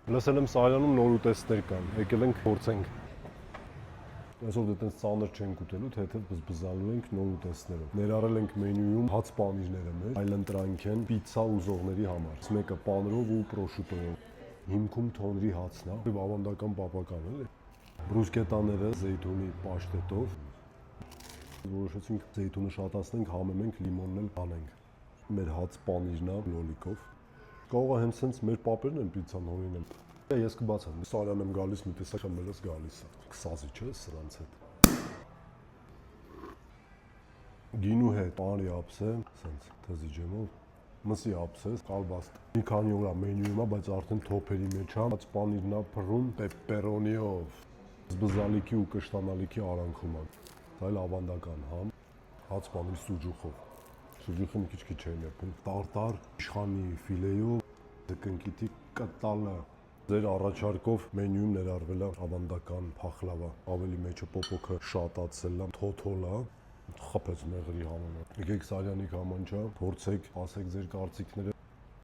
Լսել եմ Սարյանում նոր ուտեստներ կան, եկել ենք փորձենք։ Այսօր դե տենց ծանր չենք ուտելու, թեթև բզբզալու ենք նոր ուտեստներով։ Ներառել ենք մենյուում հաց պանիրները մեր, այլընտրանք են պիցցա ուզողների համար։ Մեկը պանրով ու պրոշուտոյով։ Հիմքում թոնրի հացն է, ավանդական պապական է։ Բրուսկետաները զեյթունի պաշտետով։ Որոշեցինք զեյթունը շատացնենք, համեմենք, լիմոնն էլ անենք։ Մեր հաց պանիրն է լոլիկով։ Կարող է հենց մեր պապերն են պիցցան հորինել։ Ես կբացեմ, Սարյան եմ գալիս, մի տեսակ մերս գալիս է։ Կսազի չէ սրանց հետ։ Գինու հետ պանրի ափսե, սենց թզի ջեմով, մսի ափսե, կալբաստ։ Մի քանի օր մենյուում է, բայց արդեն թոփերի մեջ է, հաց պանիրն է փռում պեպպերոնիով, բզբզալիքի ու կշտանալիքի արանքում է։ Դա էլ ավանդական համ, հաց պանիր սուջուխով։ Սուջուխը մի քիչ չեմ եպում։ Տարտար, իշխանի ֆիլեյով, կնկիտի կտալը։ Ձեր առաջարկով մենյուում ներառվել է ավանդական փախլավա, ավելի մեջը պոպոկը շատացել է, թոթոլ է, խփեց մեղրի համեմատ։ Եկեք Սարյանի կամանչա, փորձեք, ասեք ձեր կարծիքները։